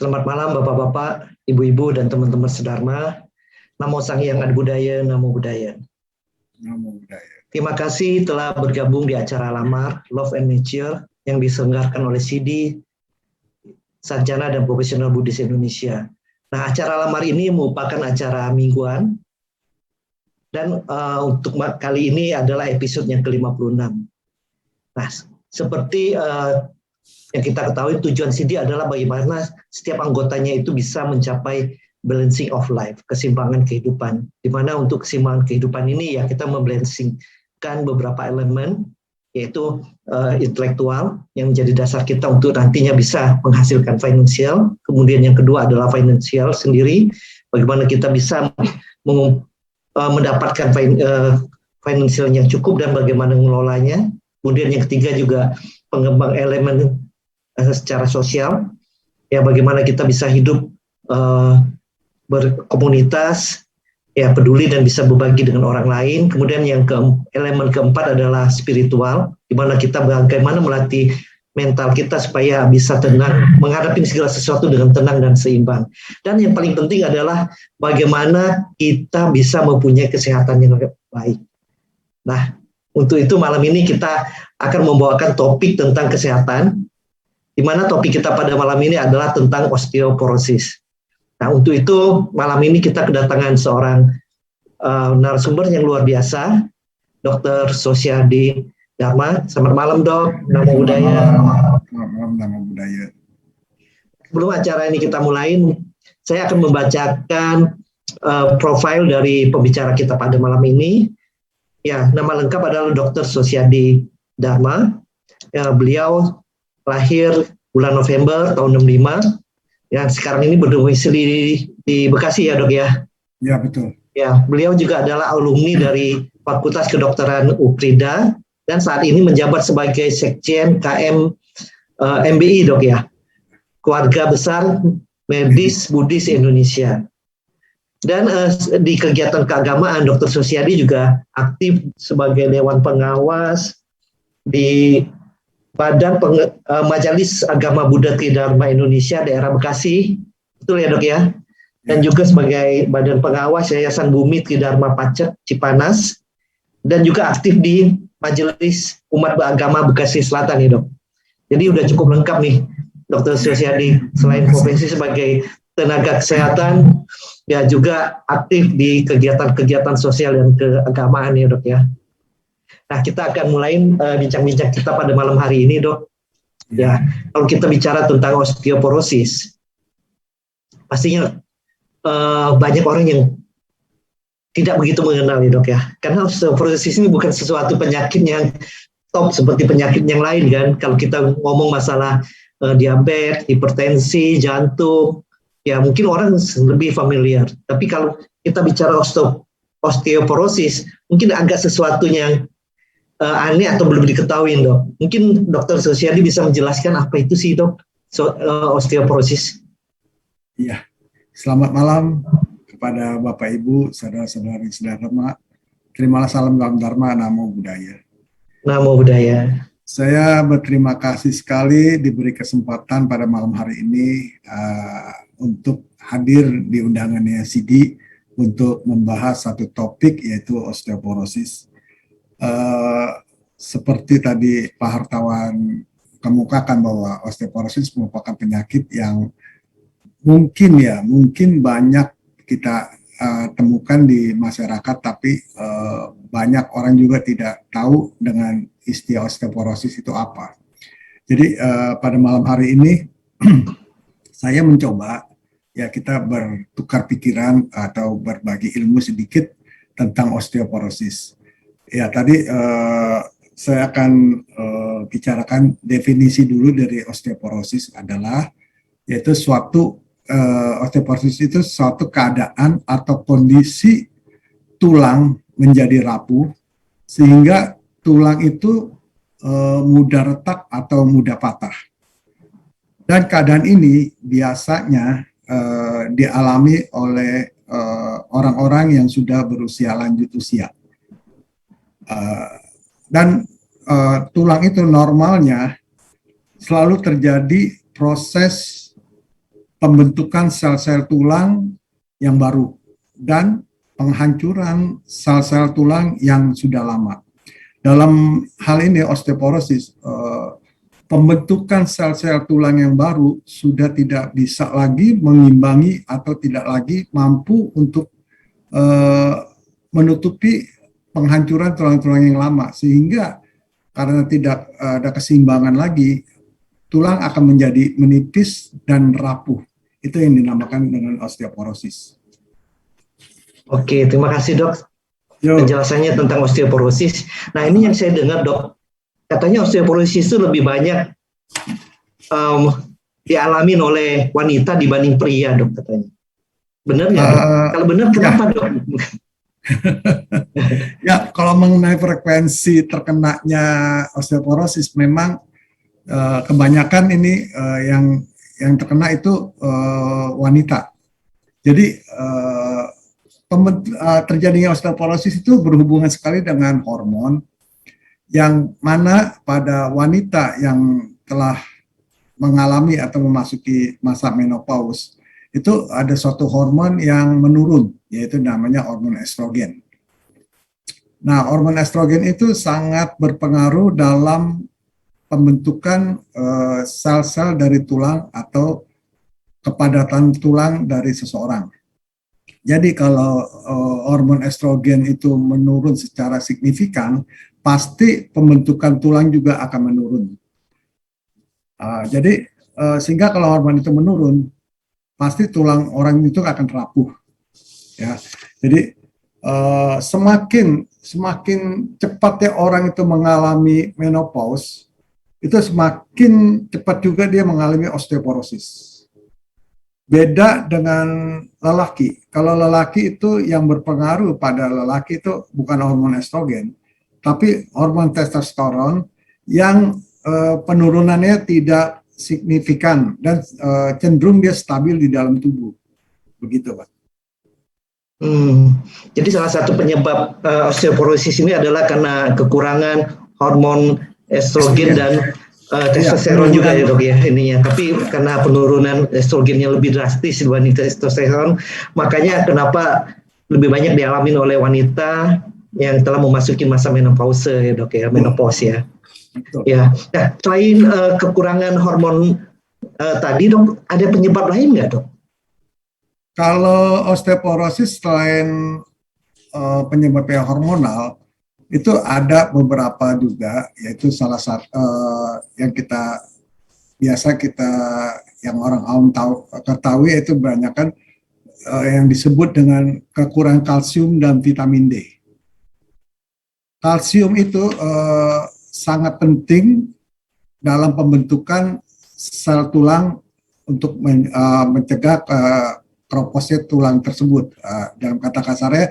Selamat malam Bapak-Bapak, Ibu-Ibu, dan teman-teman sedharma. Namo Sang Hyang Adi Budaya, Namo Buddhaya. Namo Buddhaya. Terima kasih telah bergabung di acara Lamar, Love and Nature yang diselenggarakan oleh CIDI, Sarjana dan Profesional Buddhis Indonesia. Nah, acara Lamar ini merupakan acara mingguan, dan untuk kali ini adalah episode yang ke-56. Nah, seperti yang kita ketahui, tujuan CIDI adalah bagaimana setiap anggotanya itu bisa mencapai balancing of life, keseimbangan kehidupan. Di mana untuk keseimbangan kehidupan ini ya kita membalancingkan beberapa elemen, yaitu intelektual yang menjadi dasar kita untuk nantinya bisa menghasilkan finansial. Kemudian yang kedua adalah finansial sendiri, bagaimana kita bisa mendapatkan finansial yang cukup dan bagaimana mengelolanya. Kemudian yang ketiga juga pengembang elemen secara sosial, ya bagaimana kita bisa hidup berkomunitas, ya peduli dan bisa berbagi dengan orang lain. Kemudian yang elemen keempat adalah spiritual, di mana kita bagaimana melatih mental kita supaya bisa tenang, menghadapi segala sesuatu dengan tenang dan seimbang. Dan yang paling penting adalah bagaimana kita bisa mempunyai kesehatan yang baik. Nah, untuk itu malam ini kita akan membawakan topik tentang kesehatan, di mana topik kita pada malam ini adalah tentang osteoporosis. Nah, untuk itu malam ini kita kedatangan seorang narasumber yang luar biasa, Dr. Sosyadi Dharma. Selamat malam, Dok. Namo Buddhaya. Selamat malam, Namo Buddhaya. Sebelum acara ini kita mulai, saya akan membacakan profil dari pembicara kita pada malam ini. Ya, nama lengkap adalah Dr. Sosyadi Dharma. Ya, beliau lahir bulan November tahun 65, yang sekarang ini berdomisili di Bekasi ya, Dok ya? Ya, betul. Ya, beliau juga adalah alumni dari Fakultas Kedokteran UPRIDA dan saat ini menjabat sebagai Sekjen KM MBI, Dok ya? Keluarga Besar Medis Buddhis Indonesia. Dan di kegiatan keagamaan, Dr. Sosyadi juga aktif sebagai Dewan Pengawas di Badan Majelis Agama Buddha Tridharma Indonesia daerah Bekasi, betul ya, Dok ya? Dan juga sebagai Badan Pengawas Yayasan Bumi Tridharma Pacet Cipanas, dan juga aktif di Majelis Umat Beragama Bekasi Selatan ya, Dok. Jadi udah cukup lengkap nih Dr. Sosyadi, selain profesi sebagai tenaga kesehatan, ya juga aktif di kegiatan-kegiatan sosial dan keagamaan ya, Dok ya. Nah, kita akan mulai bincang-bincang kita pada malam hari ini, Dok. Ya, kalau kita bicara tentang osteoporosis, pastinya banyak orang yang tidak begitu mengenal, ya, Dok ya. Karena osteoporosis ini bukan sesuatu penyakit yang top seperti penyakit yang lain kan. Kalau kita ngomong masalah diabetes, hipertensi, jantung, ya mungkin orang lebih familiar. Tapi kalau kita bicara osteoporosis, mungkin agak sesuatu yang aneh atau belum diketahui, Dok. Mungkin Dr. Sosyadi bisa menjelaskan apa itu sih, Dok, osteoporosis. Iya, selamat malam kepada Bapak Ibu, saudara-saudari sedharma. Terimalah salam Dharma, Namo Buddhaya. Namo Buddhaya. Saya berterima kasih sekali diberi kesempatan pada malam hari ini untuk hadir di undangannya CIDI untuk membahas satu topik, yaitu osteoporosis. Seperti tadi Pak Hartawan kemukakan bahwa osteoporosis merupakan penyakit yang mungkin banyak kita temukan di masyarakat, tapi banyak orang juga tidak tahu dengan istilah osteoporosis itu apa. Jadi pada malam hari ini saya mencoba ya kita bertukar pikiran atau berbagi ilmu sedikit tentang osteoporosis. Ya, tadi saya akan bicarakan definisi dulu dari osteoporosis adalah, yaitu osteoporosis itu suatu keadaan atau kondisi tulang menjadi rapuh sehingga tulang itu mudah retak atau mudah patah. Dan keadaan ini biasanya dialami oleh orang-orang yang sudah berusia lanjut usia. Dan tulang itu normalnya selalu terjadi proses pembentukan sel-sel tulang yang baru dan penghancuran sel-sel tulang yang sudah lama. Dalam hal ini osteoporosis, pembentukan sel-sel tulang yang baru sudah tidak bisa lagi mengimbangi atau tidak lagi mampu untuk menutupi penghancuran tulang-tulang yang lama, sehingga karena tidak ada keseimbangan lagi, tulang akan menjadi menipis dan rapuh. Itu yang dinamakan dengan osteoporosis. Oke, terima kasih dok penjelasannya tentang osteoporosis. Nah ini yang saya dengar dok, katanya osteoporosis itu lebih banyak dialami oleh wanita dibanding pria dok katanya. Benar nggak dok? Kalau benar kenapa ya. Dok? Ya, kalau mengenai frekuensi terkenanya osteoporosis memang kebanyakan ini yang terkena itu wanita. Jadi terjadinya osteoporosis itu berhubungan sekali dengan hormon, yang mana pada wanita yang telah mengalami atau memasuki masa menopause itu ada suatu hormon yang menurun, yaitu namanya hormon estrogen. Nah, hormon estrogen itu sangat berpengaruh dalam pembentukan sel-sel dari tulang atau kepadatan tulang dari seseorang. Jadi kalau hormon estrogen itu menurun secara signifikan, pasti pembentukan tulang juga akan menurun. Jadi sehingga kalau hormon itu menurun, pasti tulang orang itu akan rapuh. Ya, jadi semakin cepatnya orang itu mengalami menopause, itu semakin cepat juga dia mengalami osteoporosis. Beda dengan lelaki. Kalau lelaki itu yang berpengaruh pada lelaki itu bukan hormon estrogen, tapi hormon testosteron yang penurunannya tidak signifikan dan cenderung dia stabil di dalam tubuh. Begitu, Pak. Jadi salah satu penyebab osteoporosis ini adalah karena kekurangan hormon estrogen dan testosteron juga ya dok ya ininya. Tapi karena penurunan estrogennya lebih drastis dibanding testosteron, makanya kenapa lebih banyak dialami oleh wanita yang telah memasuki masa menopause ya dok ya, menopause ya. Betul. Ya. Nah, selain kekurangan hormon tadi dok, ada penyebab lain nggak dok? Kalau osteoporosis selain penyebabnya hormonal, itu ada beberapa juga, yaitu salah satu yang yang orang awam ketahui itu banyak kan yang disebut dengan kekurangan kalsium dan vitamin D. Kalsium itu sangat penting dalam pembentukan sel tulang untuk mencegah keroposnya tulang tersebut. Dalam kata kasarnya,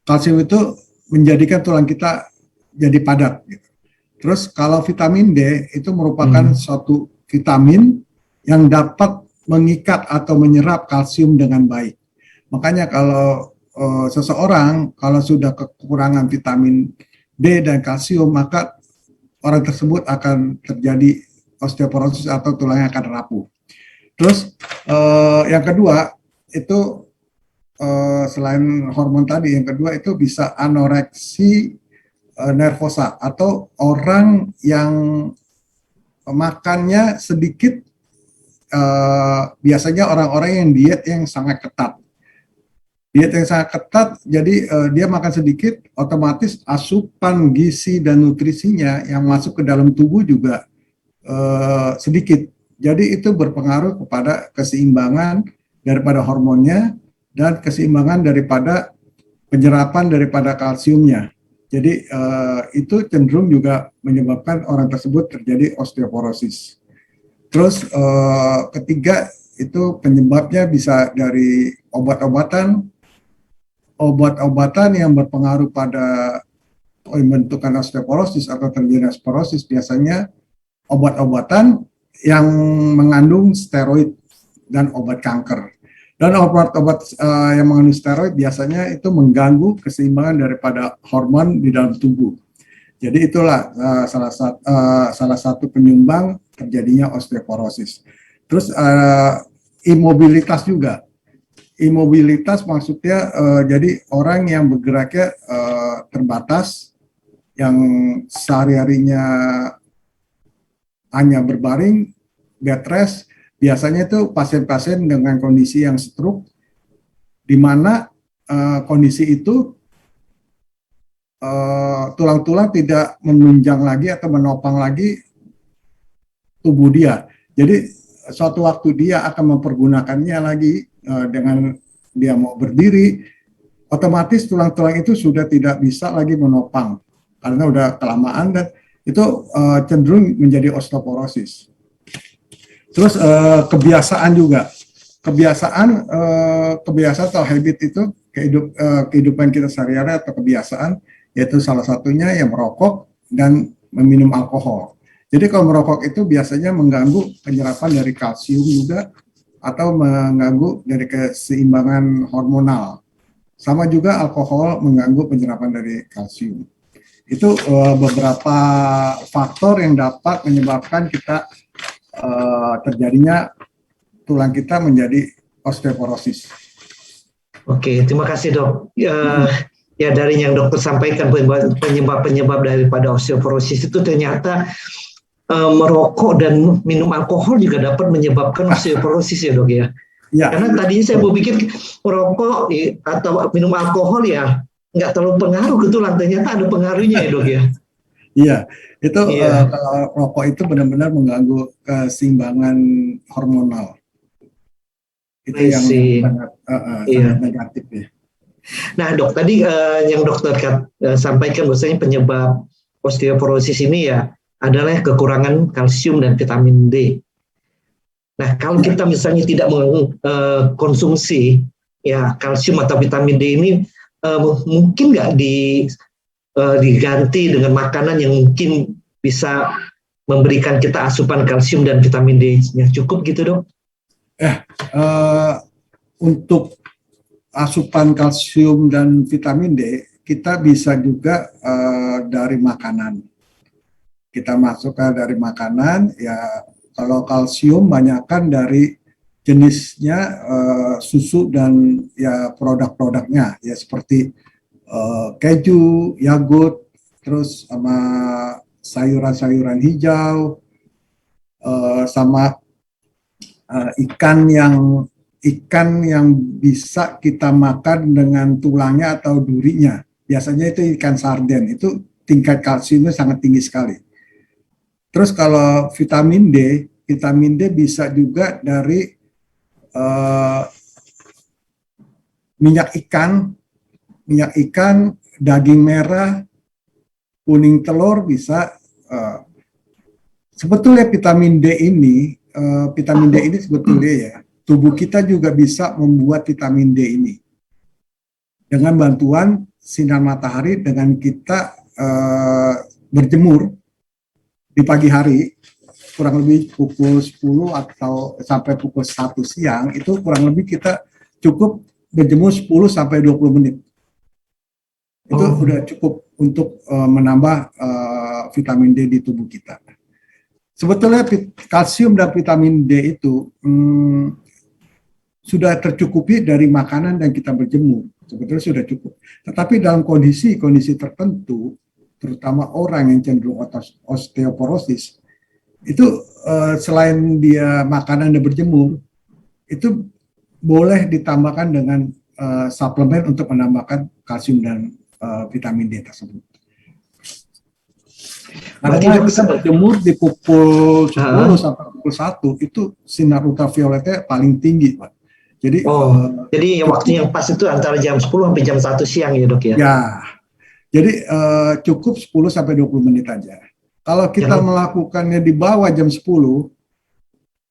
kalsium itu menjadikan tulang kita jadi padat. Gitu. Terus kalau vitamin D itu merupakan suatu vitamin yang dapat mengikat atau menyerap kalsium dengan baik. Makanya kalau seseorang kalau sudah kekurangan vitamin D dan kalsium, maka orang tersebut akan terjadi osteoporosis atau tulangnya akan rapuh. Terus yang kedua itu selain hormon tadi, yang kedua itu bisa anoreksi nervosa atau orang yang makannya sedikit, biasanya orang-orang yang diet yang sangat ketat. Diet yang sangat ketat, jadi dia makan sedikit, otomatis asupan gizi dan nutrisinya yang masuk ke dalam tubuh juga sedikit. Jadi itu berpengaruh kepada keseimbangan daripada hormonnya dan keseimbangan daripada penyerapan daripada kalsiumnya. Jadi itu cenderung juga menyebabkan orang tersebut terjadi osteoporosis. Terus ketiga itu penyebabnya bisa dari obat-obatan yang berpengaruh pada pembentukan osteoporosis atau terjadi osteoporosis, biasanya obat-obatan yang mengandung steroid dan obat kanker. Dan obat-obat yang mengandung steroid biasanya itu mengganggu keseimbangan daripada hormon di dalam tubuh. Jadi itulah salah satu penyumbang terjadinya osteoporosis. Terus imobilitas juga. Imobilitas maksudnya jadi orang yang bergeraknya terbatas, yang sehari-harinya hanya berbaring, bed rest. Biasanya itu pasien-pasien dengan kondisi yang stroke, di mana kondisi itu tulang-tulang tidak menunjang lagi atau menopang lagi tubuh dia. Jadi suatu waktu dia akan mempergunakannya lagi dengan dia mau berdiri, otomatis tulang-tulang itu sudah tidak bisa lagi menopang karena udah kelamaan, dan itu cenderung menjadi osteoporosis. Terus kebiasaan juga, kebiasaan atau habit itu kehidupan kita sehari-hari atau kebiasaan, yaitu salah satunya yang merokok dan meminum alkohol. Jadi kalau merokok itu biasanya mengganggu penyerapan dari kalsium juga, atau mengganggu dari keseimbangan hormonal. Sama juga alkohol mengganggu penyerapan dari kalsium. Itu beberapa faktor yang dapat menyebabkan kita terjadinya tulang kita menjadi osteoporosis. Oke, terima kasih dok. Ya dari yang dokter sampaikan, penyebab-penyebab daripada osteoporosis itu ternyata merokok dan minum alkohol juga dapat menyebabkan osteoporosis ya dok ya. Ya. Karena tadinya saya berpikir merokok atau minum alkohol ya nggak terlalu pengaruh ke tulang, ternyata ada pengaruhnya ya dok ya. Iya, itu kalau rokok itu benar-benar mengganggu keseimbangan hormonal. Itu yang sangat negatif ya. Nah dok, tadi yang dokter sampaikan bahwasanya penyebab osteoporosis ini ya adalah kekurangan kalsium dan vitamin D. Nah kalau kita misalnya tidak mengkonsumsi ya kalsium atau vitamin D ini, mungkin nggak diganti dengan makanan yang mungkin bisa memberikan kita asupan kalsium dan vitamin D yang cukup gitu dok? Untuk asupan kalsium dan vitamin D, kita bisa juga dari makanan. Kita masukkan dari makanan, ya kalau kalsium banyakkan dari jenisnya susu dan ya produk-produknya, ya seperti keju, yogurt, terus sama sayuran-sayuran hijau, sama ikan yang bisa kita makan dengan tulangnya atau durinya. Biasanya itu ikan sarden, itu tingkat kalsiumnya sangat tinggi sekali. Terus kalau vitamin D bisa juga dari minyak ikan, daging merah, kuning telur bisa. Sebetulnya vitamin D ini sebetulnya ya, tubuh kita juga bisa membuat vitamin D ini dengan bantuan sinar matahari, dengan kita berjemur di pagi hari kurang lebih pukul 10 atau sampai pukul 1 siang, itu kurang lebih kita cukup berjemur 10 sampai 20 menit. Itu udah cukup untuk menambah vitamin D di tubuh kita. Sebetulnya kalsium dan vitamin D itu sudah tercukupi dari makanan dan kita berjemur. Sebetulnya sudah cukup. Tetapi dalam kondisi tertentu, terutama orang yang cenderung osteoporosis, itu selain dia makanan dan berjemur, itu boleh ditambahkan dengan suplemen untuk menambahkan kalsium dan vitamin D tersebut. Karena kita berjemur di pukul 10 sampai pukul 1, itu sinar ultravioletnya paling tinggi, Pak. Jadi, jadi waktu yang pas itu antara jam 10 sampai jam 1 siang ya dok ya? Ya, jadi cukup 10 sampai 20 menit aja. Kalau kita melakukannya di bawah jam 10,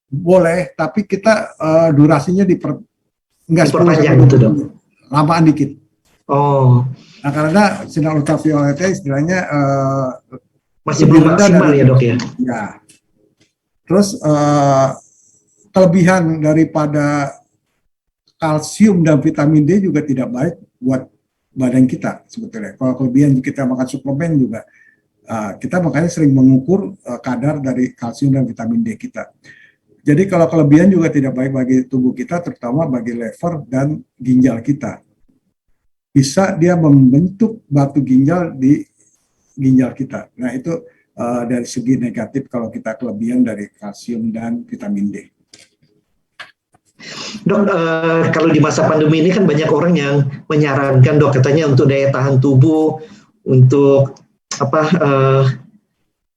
boleh, tapi kita durasinya enggak 10 sampai 20 menit, lamaan dikit. Nah, karena sinar ultravioletnya istilahnya masih belum maksimal ya dok ya? Ya. Terus kelebihan daripada kalsium dan vitamin D juga tidak baik buat badan kita sebetulnya. Kalau kelebihan kita makan suplemen juga, kita makanya sering mengukur kadar dari kalsium dan vitamin D kita. Jadi kalau kelebihan juga tidak baik bagi tubuh kita, terutama bagi lever dan ginjal kita. Bisa dia membentuk batu ginjal di ginjal kita. Nah itu dari segi negatif kalau kita kelebihan dari kalsium dan vitamin D. Dok, kalau di masa pandemi ini kan banyak orang yang menyarankan dok katanya untuk daya tahan tubuh, untuk apa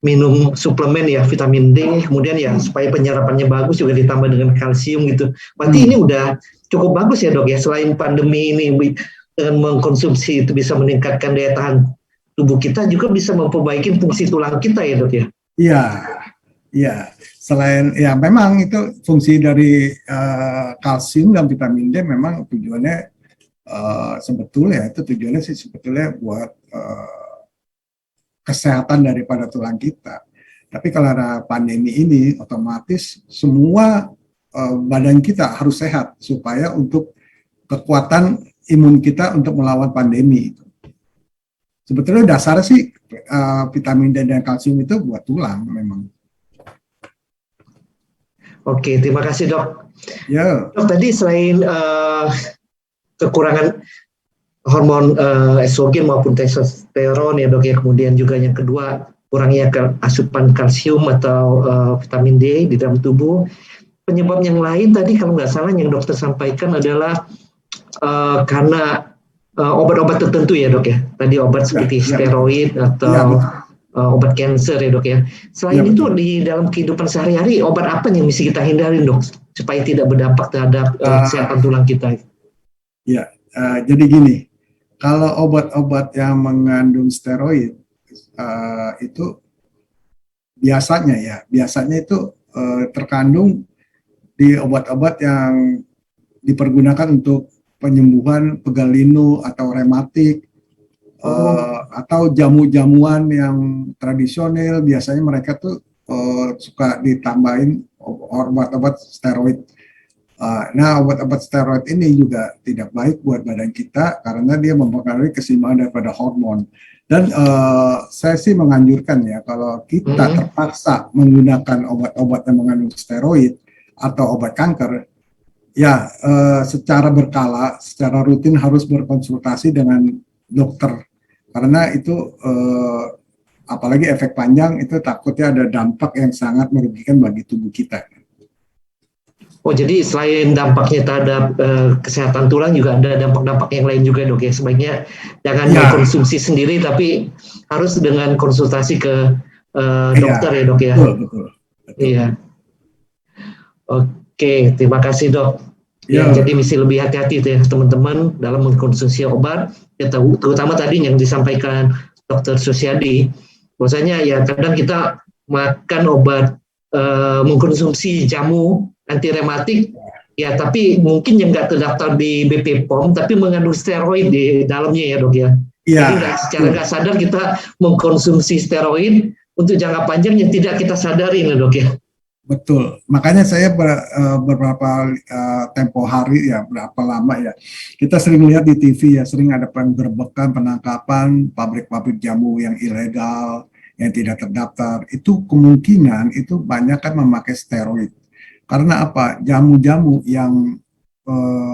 minum suplemen ya vitamin D, kemudian ya supaya penyerapannya bagus juga ditambah dengan kalsium gitu. Berarti ini udah cukup bagus ya dok ya, selain pandemi ini dengan mengkonsumsi itu bisa meningkatkan daya tahan tubuh kita, juga bisa memperbaiki fungsi tulang kita ya dok ya. Iya, iya. Selain ya memang itu fungsi dari kalsium dan vitamin D memang tujuannya sebetulnya itu tujuannya sih sebetulnya buat kesehatan daripada tulang kita. Tapi kalau ada pandemi ini, otomatis semua badan kita harus sehat supaya untuk kekuatan imun kita untuk melawan pandemi. Sebetulnya dasarnya sih vitamin D dan kalsium itu buat tulang memang. Oke, terima kasih dok. Ya. Dok, tadi selain kekurangan hormon estrogen maupun testosteron ya dok ya, kemudian juga yang kedua kurangnya asupan kalsium atau vitamin D di dalam tubuh. Penyebab yang lain tadi kalau nggak salah yang dokter sampaikan adalah karena obat-obat tertentu ya dok ya, tadi obat seperti steroid atau obat kanker ya dok ya. Selain itu di dalam kehidupan sehari-hari obat apa yang mesti kita hindarin dok supaya tidak berdampak terhadap kesehatan tulang kita? Ya, jadi gini. Kalau obat-obat yang mengandung steroid itu biasanya itu terkandung di obat-obat yang dipergunakan untuk penyembuhan pegal linu atau rematik atau jamu-jamuan yang tradisional. Biasanya mereka tuh suka ditambahin obat-obat steroid. Nah, obat-obat steroid ini juga tidak baik buat badan kita karena dia mempengaruhi keseimbangan daripada hormon. Dan saya sih menganjurkan ya kalau kita terpaksa menggunakan obat-obat yang mengandung steroid atau obat kanker, ya secara berkala, secara rutin harus berkonsultasi dengan dokter karena itu apalagi efek panjang itu takutnya ada dampak yang sangat merugikan bagi tubuh kita. Oh, jadi selain dampaknya terhadap kesehatan tulang juga ada dampak-dampak yang lain juga dok ya. Sebaiknya jangan mengkonsumsi sendiri tapi harus dengan konsultasi ke dokter ya dok ya. Betul. Iya. Oke, terima kasih dok. Ya, jadi mesti lebih hati-hati ya teman-teman dalam mengkonsumsi obat. Ya, terutama tadi yang disampaikan Dr. Susiadi, bahwasanya ya kadang kita makan obat mengkonsumsi jamu anti rematik ya, tapi mungkin yang nggak terdaftar di BP POM tapi mengandung steroid di dalamnya ya dok ya. Jadi secara nggak sadar kita mengkonsumsi steroid untuk jangka panjang yang tidak kita sadari ya dok ya. Betul, makanya saya beberapa tempo hari ya, berapa lama ya, kita sering lihat di TV ya, sering ada penggerbekan, penangkapan pabrik-pabrik jamu yang ilegal, yang tidak terdaftar. Itu kemungkinan itu banyak kan memakai steroid. Karena apa? Jamu-jamu yang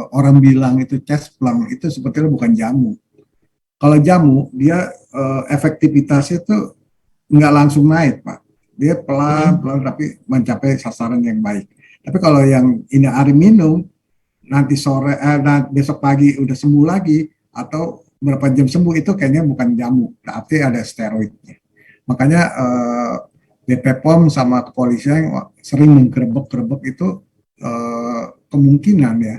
orang bilang itu cespleng itu sebetulnya bukan jamu. Kalau jamu dia efektivitasnya itu nggak langsung naik, Pak. Dia pelan-pelan tapi mencapai sasaran yang baik. Tapi kalau yang ini hari minum, nanti sore, besok pagi udah sembuh lagi atau berapa jam sembuh itu kayaknya bukan jamu, tapi ada steroidnya. Makanya BP POM sama kepolisian sering menggerebek itu kemungkinan ya.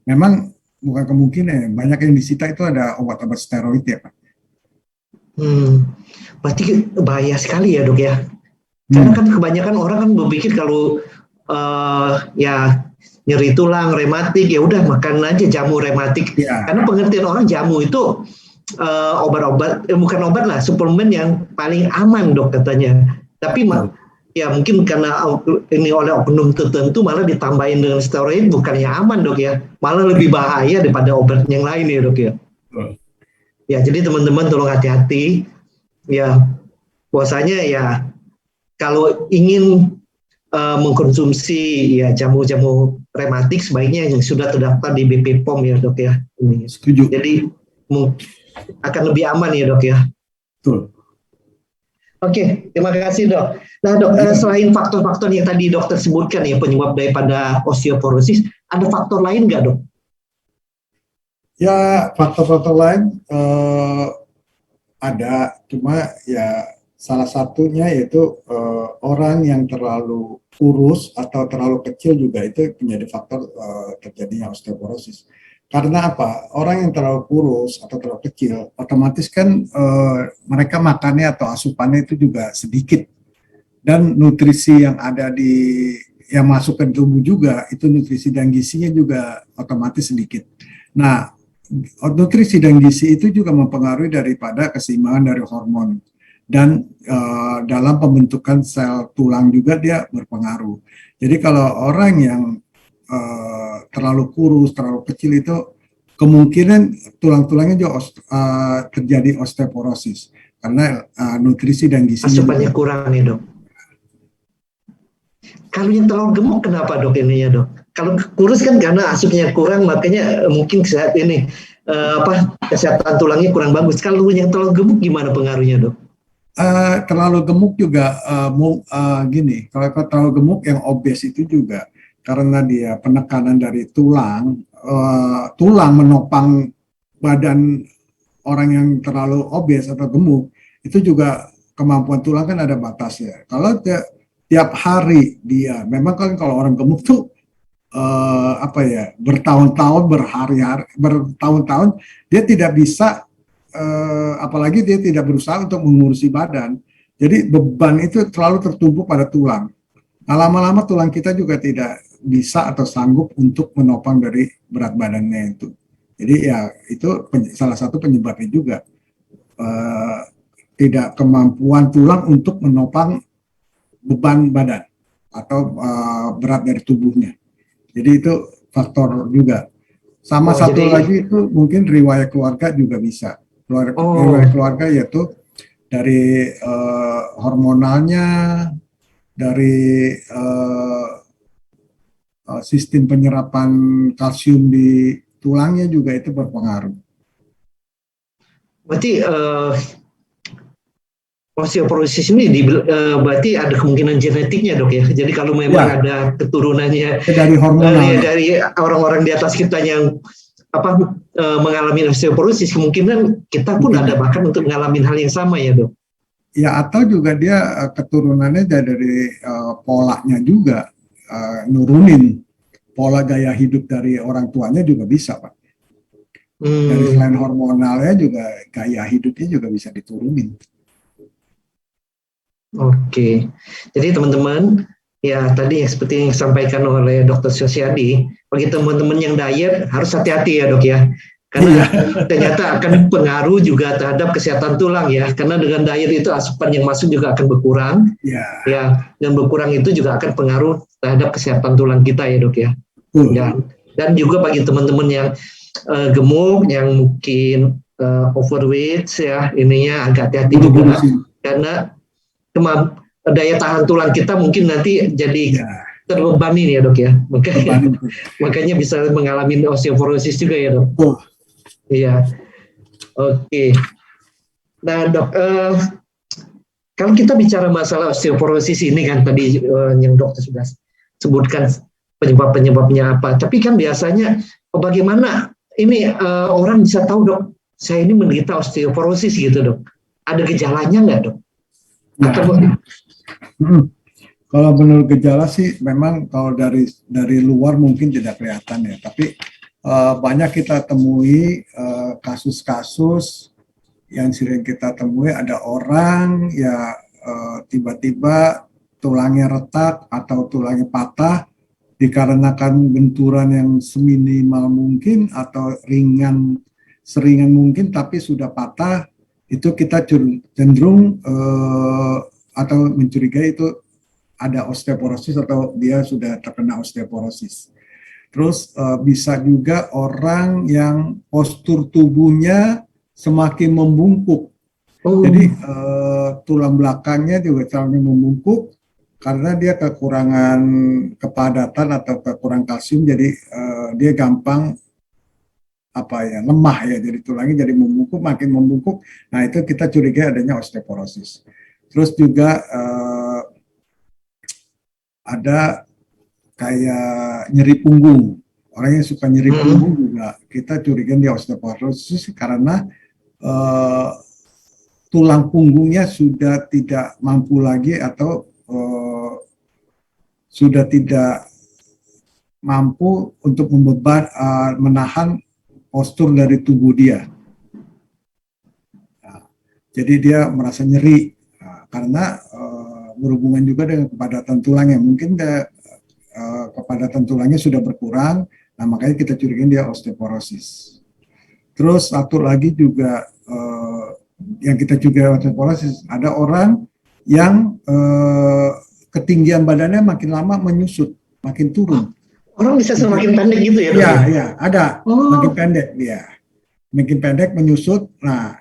Memang bukan kemungkinan ya, banyak yang disita itu ada obat-obat steroid ya Pak. Berarti bahaya sekali ya dok ya. Karena kan kebanyakan orang kan berpikir kalau ya nyeri tulang, rematik, ya udah makan aja jamu rematik. Ya. Karena pengertian orang jamu itu obat-obat, bukan obat lah, suplemen yang paling aman dok katanya. Tapi ya mungkin karena ini oleh oknum tertentu malah ditambahin dengan steroid, bukannya aman dok ya, malah lebih bahaya daripada obat yang lain ya dok ya. Ya jadi teman-teman tolong hati-hati ya, bahwasanya ya kalau ingin mengkonsumsi ya jamu-jamu rematik sebaiknya yang sudah terdaftar di BP POM ya dok ya. Ini. Setuju. Jadi akan lebih aman ya dok ya. Betul. Oke, terima kasih dok. Nah dok, selain faktor-faktor yang tadi dokter sebutkan ya penyebab daripada osteoporosis, ada faktor lain nggak dok? Ya, faktor-faktor lain ada, cuma ya salah satunya yaitu orang yang terlalu kurus atau terlalu kecil juga itu menjadi faktor terjadinya osteoporosis. Karena apa? Orang yang terlalu kurus atau terlalu kecil, otomatis kan mereka makannya atau asupannya itu juga sedikit, dan nutrisi yang ada yang masuk ke tubuh juga itu nutrisi dan gizinya juga otomatis sedikit. Nah, nutrisi dan gizi itu juga mempengaruhi daripada keseimbangan dari hormon, dan dalam pembentukan sel tulang juga dia berpengaruh. Jadi kalau orang yang terlalu kurus, terlalu kecil itu kemungkinan tulang-tulangnya juga terjadi osteoporosis karena nutrisi dan gizi asupannya kurang ya dok. Kalau yang terlalu gemuk kenapa dok ini ya dok? Kalau kurus kan karena asupnya kurang, makanya mungkin saat ini kesehatan tulangnya kurang bagus. Kalau yang terlalu gemuk gimana pengaruhnya dok? Terlalu gemuk juga gini, kalau terlalu gemuk yang obes itu juga karena dia penekanan dari tulang menopang badan orang yang terlalu obes atau gemuk, itu juga kemampuan tulang kan ada batasnya. Kalau tiap hari dia, memang kan kalau orang gemuk tuh bertahun-tahun, bertahun-tahun dia tidak bisa, apalagi dia tidak berusaha untuk mengurusi badan. Jadi beban itu terlalu tertumpuk pada tulang. Nah, lama-lama tulang kita juga tidak bisa atau sanggup untuk menopang dari berat badannya itu. Jadi ya itu salah satu penyebabnya juga, tidak kemampuan tulang untuk menopang beban badan atau berat dari tubuhnya. Jadi itu faktor juga. Sama satu lagi itu mungkin riwayat keluarga juga bisa. Riwayat keluarga yaitu dari hormonalnya, dari sistem penyerapan kalsium di tulangnya juga itu berpengaruh. Berarti osteoporosis ini berarti ada kemungkinan genetiknya dok ya. Jadi kalau memang ada keturunannya dari hormonal, dari orang-orang di atas kita yang mengalami osteoporosis, kemungkinan kita pun ada bahkan untuk mengalami hal yang sama ya dok. Ya, atau juga dia keturunannya dari polanya juga, nurunin pola gaya hidup dari orang tuanya juga bisa Pak. Dari selain hormonalnya juga gaya hidupnya juga bisa diturunin. Oke, jadi teman-teman ya tadi seperti yang disampaikan oleh Dr. Susiadi, bagi teman-teman yang diet harus hati-hati ya dok ya. Karena ternyata akan pengaruh juga terhadap kesehatan tulang ya, karena dengan diet itu asupan yang masuk juga akan berkurang, ya, dan berkurang itu juga akan pengaruh terhadap kesehatan tulang kita ya dok ya. Dan juga bagi teman-teman yang gemuk, yang mungkin overweight ya, ininya agak hati-hati juga, karena daya tahan tulang kita mungkin nanti jadi terbebani ya dok ya, makanya bisa mengalami osteoporosis juga ya dok. Iya, oke. Nah dok, kalau kita bicara masalah osteoporosis ini kan tadi yang dokter sudah sebutkan penyebab-penyebabnya apa. Tapi kan biasanya bagaimana ini orang bisa tahu dok, saya ini menderita osteoporosis gitu dok. Ada gejalanya nggak dok? Kalau menurut gejala sih memang kalau dari luar mungkin tidak kelihatan ya, tapi banyak kita temui kasus-kasus yang sering kita temui, ada orang ya tiba-tiba tulangnya retak atau tulangnya patah dikarenakan benturan yang seminimal mungkin atau seringan mungkin tapi sudah patah, itu kita cenderung atau mencurigai itu ada osteoporosis atau dia sudah terkena osteoporosis. Terus bisa juga orang yang postur tubuhnya semakin membungkuk. Jadi tulang belakangnya juga semakin membungkuk, karena dia kekurangan kepadatan atau kekurangan kalsium, jadi dia gampang lemah ya, jadi tulangnya jadi membungkuk, makin membungkuk. Nah itu kita curiga adanya osteoporosis. Terus juga ada kayak nyeri punggung. Orang yang suka nyeri punggung juga kita curiga dia osteoporosis karena tulang punggungnya sudah tidak mampu lagi atau sudah tidak mampu untuk menahan postur dari tubuh dia. Nah, jadi dia merasa nyeri karena berhubungan juga dengan kepadatan tulangnya. Mungkin kepadatan tulangnya sudah berkurang, nah makanya kita curigain dia osteoporosis. Terus satu lagi juga yang kita curigai osteoporosis, ada orang yang ketinggian badannya makin lama menyusut, makin turun. Orang bisa semakin pendek gitu ya? Iya, iya, ada. Makin pendek dia. Makin pendek menyusut. Nah,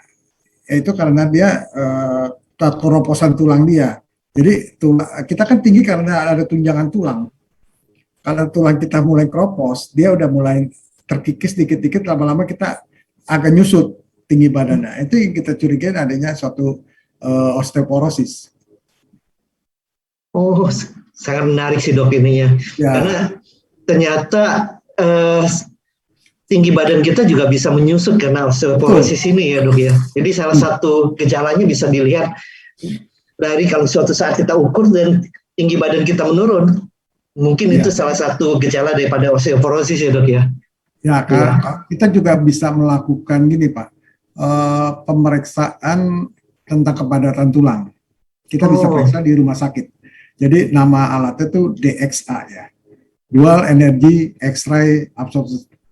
itu karena dia keroposan tulang dia. Jadi kita kan tinggi karena ada tunjangan tulang. Kalau tulang kita mulai keropos, dia udah mulai terkikis dikit-dikit, lama-lama kita agak nyusut tinggi badannya. Itu yang kita curigai adanya suatu osteoporosis. Oh, sangat menarik sih dok ininya. Ya. Karena ternyata tinggi badan kita juga bisa menyusut karena osteoporosis ini ya dok ya. Jadi salah satu gejalanya bisa dilihat dari kalau suatu saat kita ukur dan tinggi badan kita menurun. Mungkin itu salah satu gejala daripada osteoporosis ya dok ya. Ya, kita juga bisa melakukan gini Pak, pemeriksaan tentang kepadatan tulang. Kita bisa periksa di rumah sakit. Jadi nama alatnya itu DXA ya. Dual Energy X-ray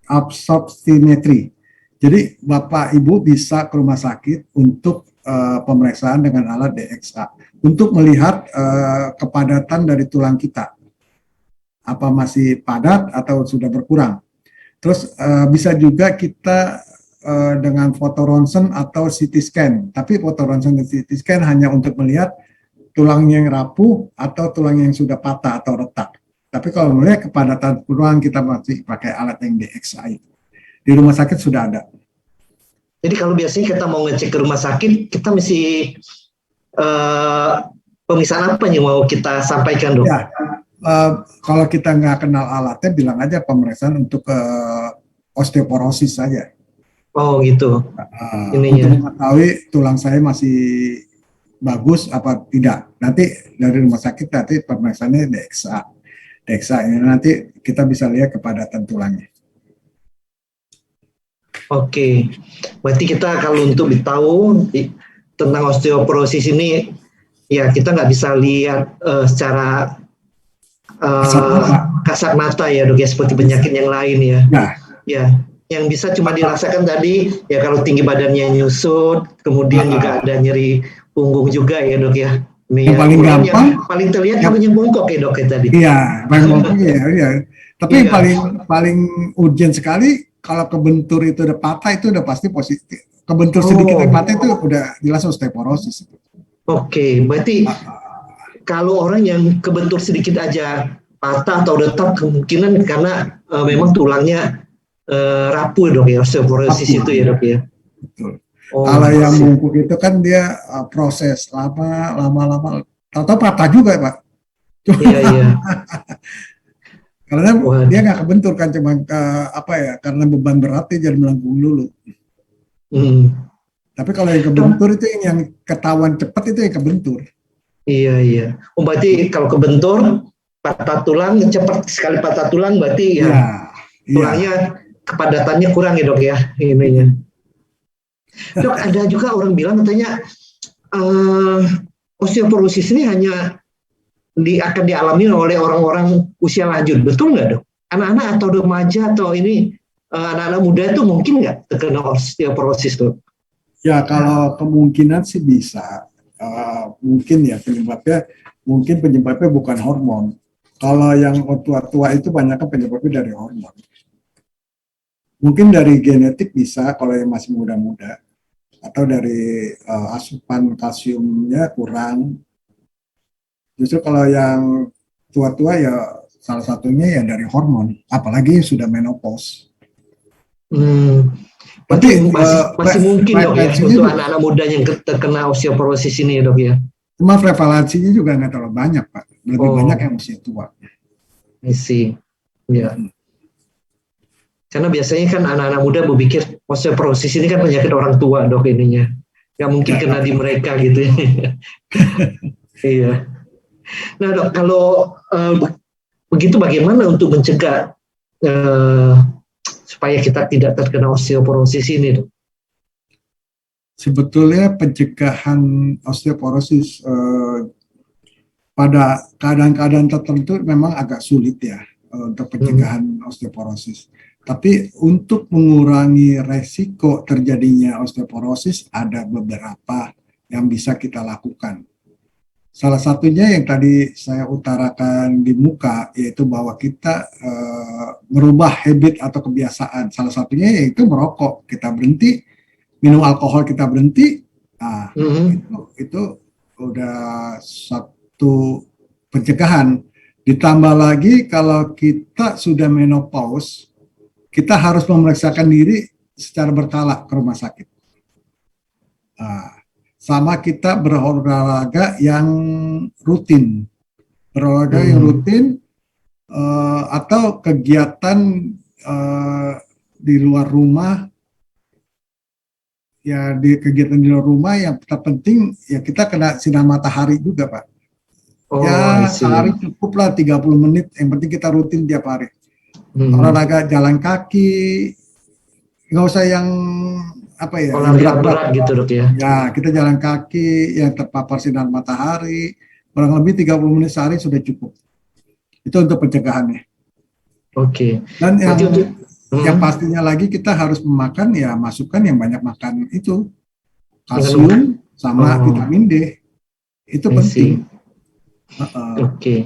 Absorptiometry. Jadi Bapak Ibu bisa ke rumah sakit untuk pemeriksaan dengan alat DXA untuk melihat kepadatan dari tulang kita. Apa masih padat atau sudah berkurang. Terus bisa juga kita dengan foto ronsen atau CT scan. Tapi foto ronsen dan CT scan hanya untuk melihat tulang yang rapuh atau tulang yang sudah patah atau retak. Tapi kalau melihat kepadatan tulang kita masih pakai alat yang DXA itu. Di rumah sakit sudah ada. Jadi kalau biasanya kita mau ngecek ke rumah sakit, kita mesti pemeriksaan apa yang mau kita sampaikan dok? Ya, kalau kita nggak kenal alatnya, bilang aja pemeriksaan untuk osteoporosis saja. Oh gitu. Untuk mengetahui tulang saya masih bagus apa tidak. Nanti dari rumah sakit nanti pemeriksaannya DXA. DXA ini nanti kita bisa lihat kepadatan tulangnya. Oke, berarti kita kalau untuk tahu tentang osteoporosis ini, ya kita nggak bisa lihat secara kasat mata ya dok ya, seperti penyakit yang lain ya. Nah. Ya, yang bisa cuma dirasakan tadi ya kalau tinggi badannya nyusut, kemudian juga ada nyeri punggung juga ya dok ya. Yang paling gampang, yang paling terlihat punya bongkok ya dok ya tadi. Iya, paling bongkok ya. Tapi yang paling urgent sekali kalau kebentur itu udah patah itu udah pasti positif. Kebentur sedikit yang patah itu udah jelas osteoporosis. Oke, berarti kalau orang yang kebentur sedikit aja patah atau retak kemungkinan karena memang tulangnya rapuh dok ya, osteoporosis itu ya dok ya. Betul. Kalau yang bungkuk itu kan dia proses lama-lama, tahu-tahu patah juga Pak. Iya. Karena dia nggak kebentur kan, cuma karena beban berat dia jadi melengkung dulu. Tapi kalau yang kebentur itu yang ketahuan cepat itu yang kebentur. Iya. Oh berarti kalau kebentur patah tulang cepat sekali patah tulang berarti tulangnya kepadatannya kurang ya dok ya ininya. Dok ada juga orang bilang katanya osteoporosis ini hanya akan dialami oleh orang-orang usia lanjut, betul nggak dok? Anak-anak atau remaja atau ini anak-anak muda itu mungkin nggak terkena osteoporosis dok? Ya kalau kemungkinan sih bisa, mungkin ya penyebabnya bukan hormon. Kalau yang tua-tua itu banyak penyebabnya dari hormon. Mungkin dari genetik bisa kalau yang masih muda-muda, atau dari asupan kalsiumnya kurang. Justru kalau yang tua-tua ya salah satunya ya dari hormon, apalagi sudah menopause. Hmm, berarti Tapi masih mungkin dok ya prevalensinya untuk juga, anak-anak muda yang terkena osteoporosis ini dok ya. cuma prevalensinya juga nggak terlalu banyak Pak, lebih banyak yang usia tua. I see. Ya. Karena biasanya kan anak-anak muda berpikir osteoporosis ini kan penyakit orang tua dok ininya. Nggak mungkin Ya, kena di mereka gitu ya. Iya. Nah dok, kalau begitu bagaimana untuk mencegah supaya kita tidak terkena osteoporosis ini dok? sebetulnya pencegahan osteoporosis pada keadaan-keadaan tertentu memang agak sulit ya untuk pencegahan osteoporosis. Tapi untuk mengurangi resiko terjadinya osteoporosis ada beberapa yang bisa kita lakukan. Salah satunya yang tadi saya utarakan di muka, yaitu bahwa kita merubah habit atau kebiasaan. Salah satunya yaitu merokok. Kita berhenti, minum alkohol kita berhenti. Nah, itu udah satu pencegahan. Ditambah lagi kalau kita sudah menopause, kita harus memeriksakan diri secara berkala ke rumah sakit. Nah, sama kita berolahraga yang rutin, yang rutin atau kegiatan di luar rumah, ya di kegiatan di luar rumah yang terpenting ya kita kena sinar matahari juga Pak. Ya sehari cukuplah 30 menit, yang penting kita rutin tiap hari. Olahraga jalan kaki, nggak usah yang apa ya, olahraga berat gitu dok ya. Ya, kita jalan kaki yang terpapar sinar matahari, kurang lebih 30 menit sehari sudah cukup. Itu untuk pencegahannya. Oke. Dan yang pastinya lagi kita harus memakan ya masukkan yang banyak makan itu. Kalsium sama vitamin D. Itu penting. Oke.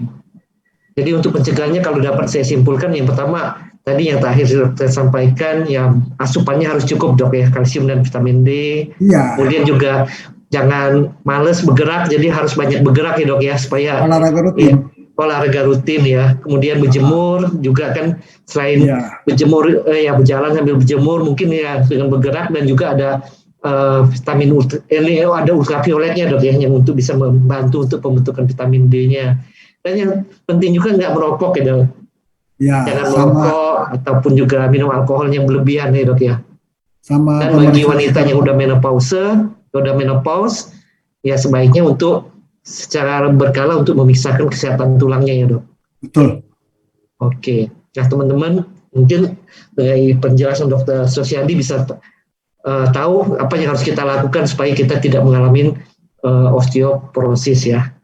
Jadi untuk pencegahannya kalau dapat saya simpulkan yang pertama tadi yang terakhir saya sampaikan ya asupannya harus cukup dok ya, kalsium dan vitamin D. Iya. Kemudian juga jangan males bergerak, jadi harus banyak bergerak ya dok ya supaya olahraga rutin. Ya, olahraga rutin ya. Kemudian berjemur juga kan selain berjemur ya berjalan sambil berjemur mungkin ya dengan bergerak dan juga ada vitamin ada ultravioletnya dok ya yang untuk bisa membantu untuk pembentukan vitamin D-nya. Dan yang penting juga nggak merokok ya dok. Ya, jangan merokok ataupun juga minum alkohol yang berlebihan ya dok ya. Sama dan bagi wanita yang udah menopause, ya sebaiknya untuk secara berkala untuk memeriksakan kesehatan tulangnya ya dok. Betul. Oke, nah teman-teman mungkin dari penjelasan dokter Sosiadi bisa tahu apa yang harus kita lakukan supaya kita tidak mengalami osteoporosis ya.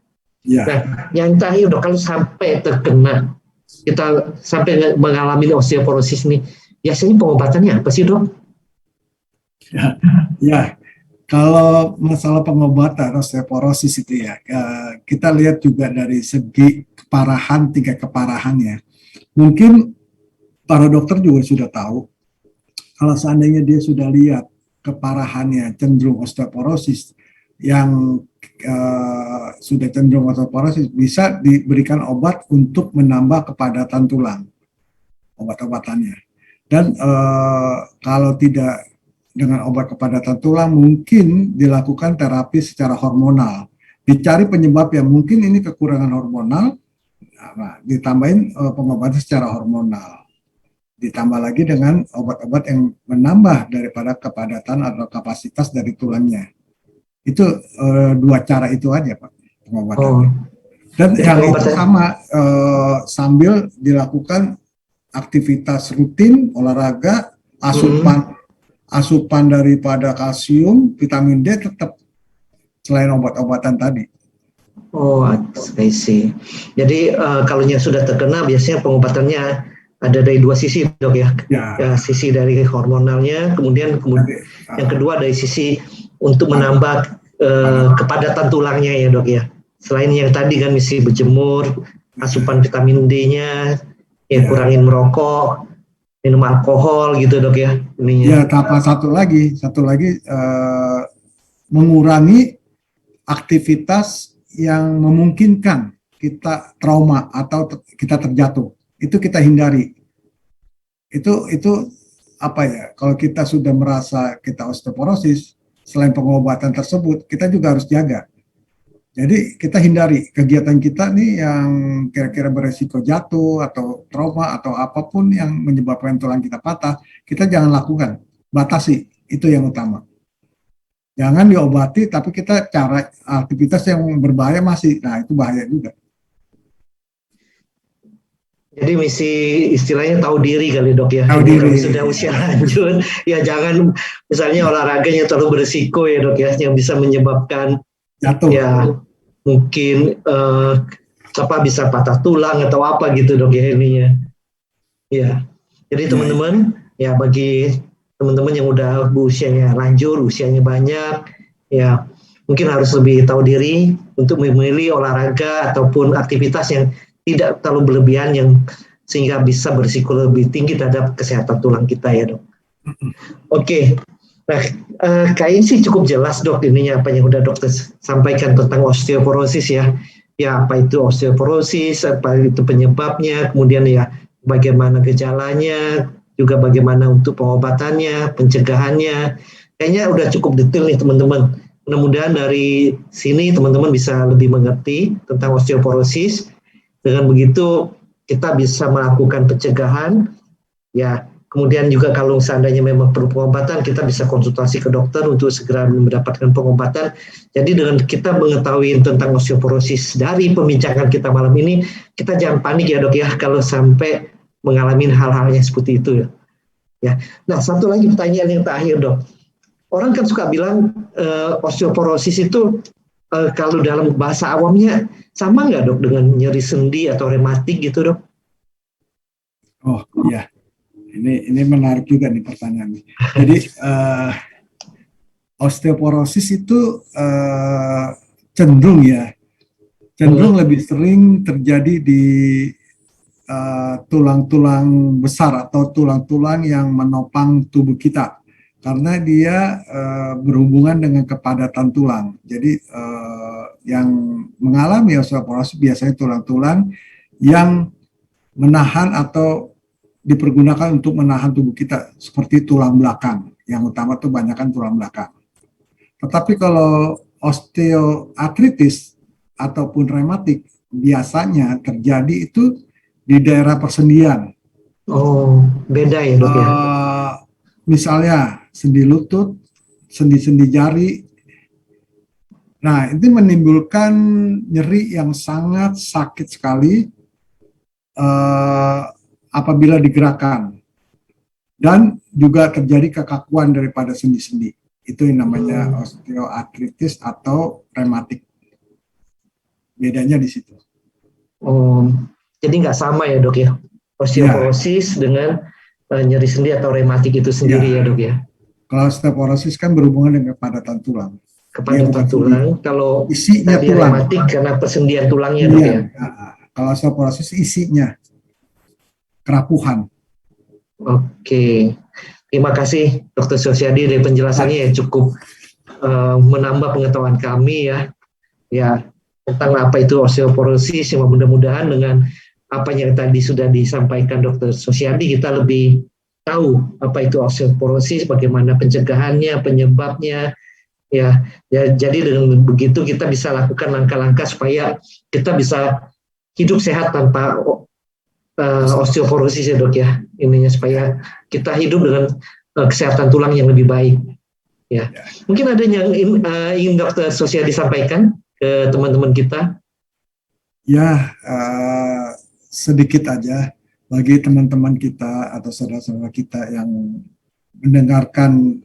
Ya. Nah, yang terakhir dok, kalau sampai terkena, kita sampai mengalami osteoporosis ini, biasanya pengobatannya apa sih dok? Ya, kalau masalah pengobatan osteoporosis itu ya, kita lihat juga dari segi keparahan, tingkat keparahannya. Mungkin para dokter juga sudah tahu, kalau seandainya dia sudah lihat keparahannya cenderung osteoporosis, yang sudah cenderung osteoporosis bisa diberikan obat untuk menambah kepadatan tulang, obat-obatannya. Dan kalau tidak dengan obat kepadatan tulang, mungkin dilakukan terapi secara hormonal, dicari penyebab yang mungkin ini kekurangan hormonal, ditambahin pengobatan secara hormonal, ditambah lagi dengan obat-obat yang menambah daripada kepadatan atau kapasitas dari tulangnya. Itu dua cara itu aja Pak pengobatannya. Dan yang itu sama sambil dilakukan aktivitas rutin, olahraga, asupan daripada kalsium, vitamin D tetap selain obat-obatan tadi. Oh, I see. Jadi kalau yang sudah terkena biasanya pengobatannya ada dari dua sisi dok ya. Sisi dari hormonalnya, kemudian yang kedua dari sisi untuk menambah kepadatan tulangnya ya dok ya. Selain yang tadi kan mesti berjemur, asupan vitamin D-nya, ya kurangin merokok, minum alkohol gitu dok ya. Ya, tambah satu lagi mengurangi aktivitas yang memungkinkan kita trauma atau kita terjatuh. Itu kita hindari. Itu apa ya? Kalau kita sudah merasa kita osteoporosis, selain pengobatan tersebut, kita juga harus jaga. Jadi kita hindari kegiatan kita nih yang kira-kira beresiko jatuh atau trauma atau apapun yang menyebabkan tulang kita patah, kita jangan lakukan, batasi, itu yang utama. Jangan diobati, tapi kita cara aktivitas yang berbahaya masih, nah itu bahaya juga. Jadi misi istilahnya tahu diri kali dok ya. Tahu Ini diri. kalau sudah usia lanjut, ya jangan misalnya olahraga yang terlalu berisiko ya dok ya, yang bisa menyebabkan Jatuh. ya mungkin bisa patah tulang atau apa gitu dok ya ininya. Ya, jadi teman-teman ya bagi teman-teman yang udah usianya lanjut, usianya banyak, ya mungkin harus lebih tahu diri untuk memilih olahraga ataupun aktivitas yang tidak terlalu berlebihan yang sehingga bisa berisiko lebih tinggi terhadap kesehatan tulang kita ya dok. Oke. Nah, kayaknya sih cukup jelas dok ininya apa yang udah dokter sampaikan tentang osteoporosis ya. Ya apa itu osteoporosis, apa itu penyebabnya, kemudian ya bagaimana gejalanya, juga bagaimana untuk pengobatannya, pencegahannya. Kayaknya udah cukup detail nih teman-teman. Mudah-mudahan dari sini teman-teman bisa lebih mengerti tentang osteoporosis. Dengan begitu kita bisa melakukan pencegahan ya. Kemudian juga kalau seandainya memang perlu pengobatan, kita bisa konsultasi ke dokter untuk segera mendapatkan pengobatan. Jadi dengan kita mengetahui tentang osteoporosis dari pembincangan kita malam ini, kita jangan panik ya dok ya kalau sampai mengalami hal-hal yang seperti itu ya. Nah satu lagi pertanyaan yang terakhir dok. Orang kan suka bilang osteoporosis itu kalau dalam bahasa awamnya sama nggak dok dengan nyeri sendi atau rematik gitu dok? Oh iya. Ini menarik juga nih pertanyaannya. Jadi osteoporosis itu cenderung lebih sering terjadi di tulang-tulang besar atau tulang-tulang yang menopang tubuh kita, karena dia berhubungan dengan kepadatan tulang. Jadi yang mengalami osteoporosis biasanya tulang-tulang yang menahan atau dipergunakan untuk menahan tubuh kita, seperti tulang belakang. Yang utama tuh banyakkan tulang belakang. Tetapi kalau osteoartritis ataupun rematik biasanya terjadi itu di daerah persendian. Oh, beda ya dok ya? Misalnya sendi lutut, sendi-sendi jari. Nah, itu menimbulkan nyeri yang sangat sakit sekali apabila digerakkan, dan juga terjadi kekakuan daripada sendi-sendi. Itu yang namanya osteoartritis atau rematik. Bedanya di situ. Oh, jadi nggak sama ya dok ya? Osteoporosis dengan nyeri sendi atau rematik itu sendiri ya dok ya? Kalau osteoporosis kan berhubungan dengan kepadatan tulang. Kepadatan tulang. Kalau isinya tadi tulang. rematik karena persendian tulangnya dok ya? Kalau osteoporosis isinya kerapuhan. Oke, terima kasih Dr. Sosiadi dari penjelasannya yang cukup menambah pengetahuan kami ya tentang apa itu osteoporosis. Yang mudah-mudahan dengan apa yang tadi sudah disampaikan Dr. Sosiadi kita lebih tahu apa itu osteoporosis, bagaimana pencegahannya, penyebabnya ya. Jadi dengan begitu kita bisa lakukan langkah-langkah supaya kita bisa hidup sehat tanpa osteoporosis ya dok ya, ininya supaya kita hidup dengan kesehatan tulang yang lebih baik ya. Mungkin ada yang ingin Dokter Sosiadi disampaikan ke teman-teman kita? Ya, sedikit aja bagi teman-teman kita atau saudara-saudara kita yang mendengarkan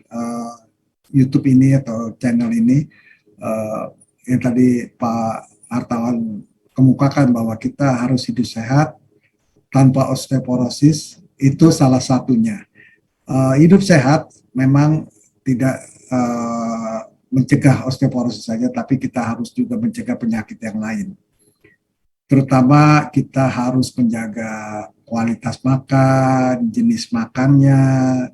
YouTube ini atau channel ini, yang tadi Pak Hartawan kemukakan bahwa kita harus hidup sehat tanpa osteoporosis, itu salah satunya. Hidup sehat memang tidak mencegah osteoporosis saja, tapi kita harus juga mencegah penyakit yang lain. Terutama kita harus menjaga kualitas makan, jenis makannya,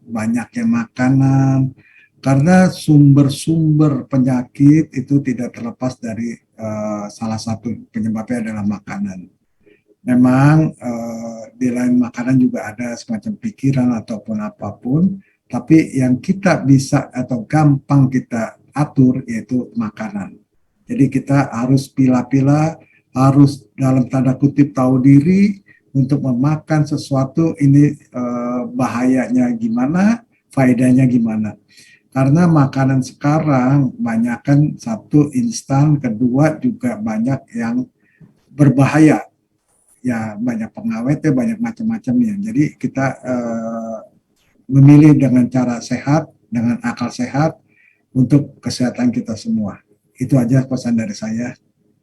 banyaknya makanan, karena sumber-sumber penyakit itu tidak terlepas dari salah satu penyebabnya adalah makanan. Memang di lain makanan juga ada semacam pikiran ataupun apapun, tapi yang kita bisa atau gampang kita atur yaitu makanan. Jadi kita harus pilah-pilah, harus dalam tanda kutip tahu diri untuk memakan sesuatu ini bahayanya gimana, faedahnya gimana. Karena makanan sekarang banyak kan, satu instan, kedua juga banyak yang berbahaya. Ya banyak pengawetnya, banyak macam-macamnya. Jadi kita memilih dengan cara sehat, dengan akal sehat untuk kesehatan kita semua. Itu aja pesan dari saya.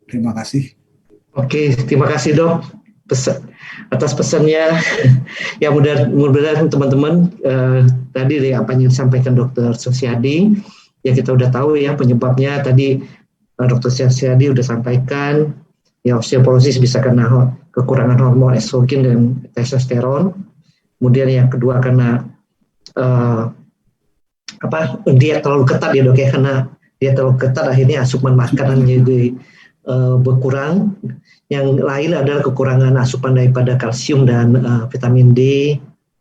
Terima kasih. Oke, terima kasih dok atas pesannya. Ya mudah-mudahan teman-teman tadi dari apa yang disampaikan Dr. Susiadi, ya kita udah tahu ya penyebabnya tadi Dr. Susiadi udah sampaikan. Ya, osteoporosis bisa karena kekurangan hormon estrogen dan testosteron. Kemudian yang kedua karena diet terlalu ketat ya dok ya, karena diet terlalu ketat akhirnya asupan makanan jadi berkurang. Yang lain adalah kekurangan asupan daripada kalsium dan vitamin D.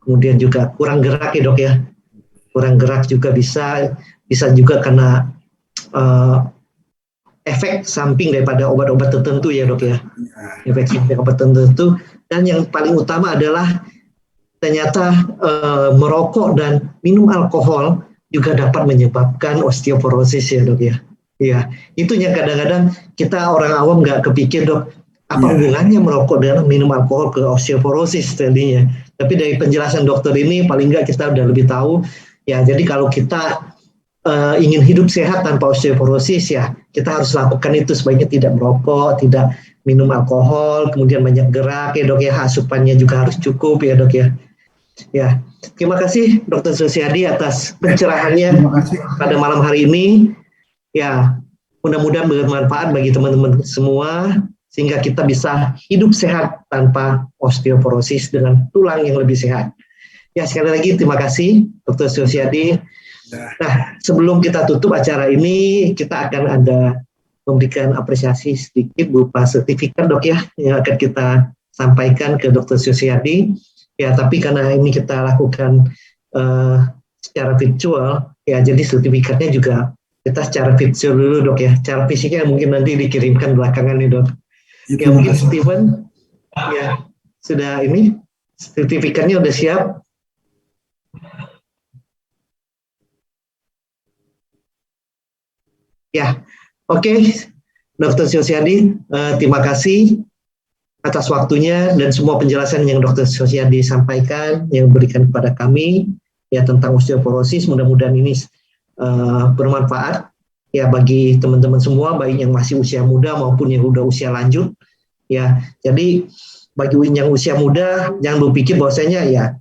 Kemudian juga kurang gerak ya dok ya. Kurang gerak juga bisa juga karena efek samping daripada obat-obat tertentu ya dok ya, efek samping obat tertentu. Dan yang paling utama adalah ternyata merokok dan minum alkohol juga dapat menyebabkan osteoporosis ya dok ya. Iya, itu yang kadang-kadang kita orang awam nggak kepikir dok, apa hubungannya merokok dan minum alkohol ke osteoporosis tadinya. Tapi dari penjelasan dokter ini paling nggak kita udah lebih tahu. Ya, jadi kalau kita ingin hidup sehat tanpa osteoporosis ya kita harus lakukan itu, sebaiknya tidak merokok, tidak minum alkohol, kemudian banyak gerak ya dok ya, asupannya juga harus cukup ya dok ya. Ya, terima kasih Dr. Susiadi atas pencerahannya pada malam hari ini. Ya, mudah-mudahan bermanfaat bagi teman-teman semua sehingga kita bisa hidup sehat tanpa osteoporosis dengan tulang yang lebih sehat. Ya, sekali lagi terima kasih Dr. Susiadi. Nah, sebelum kita tutup acara ini, kita akan ada memberikan apresiasi sedikit berupa sertifikat dok ya, yang akan kita sampaikan ke Dr. Susiadi. Ya, tapi karena ini kita lakukan secara virtual, ya jadi sertifikatnya juga kita secara virtual dulu dok ya. Cara fisiknya mungkin nanti dikirimkan belakangan nih dok. Ya mungkin Steven, ya sudah ini sertifikatnya udah siap. Ya, oke, Dr. Susiadi, terima kasih atas waktunya dan semua penjelasan yang Dr. Susiadi sampaikan, yang berikan kepada kami ya tentang osteoporosis. Mudah-mudahan ini bermanfaat ya bagi teman-teman semua, baik yang masih usia muda maupun yang udah usia lanjut. Ya, jadi bagi yang usia muda jangan berpikir bahwasanya ya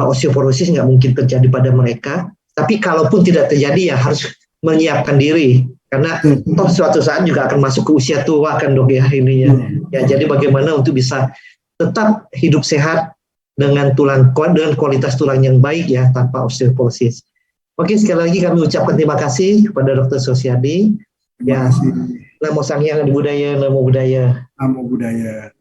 osteoporosis nggak mungkin terjadi pada mereka. Tapi kalaupun tidak terjadi ya harus menyiapkan diri, karena toh suatu saat juga akan masuk ke usia tua kan dok ya ininya. Ya jadi bagaimana untuk bisa tetap hidup sehat dengan dengan kualitas tulang yang baik ya tanpa osteoporosis. Oke, sekali lagi kami ucapkan terima kasih kepada Dr. Susiadi. Terima kasih. Namo Sang Hyang Adi Budaya, Namo Budaya. Namo Budaya.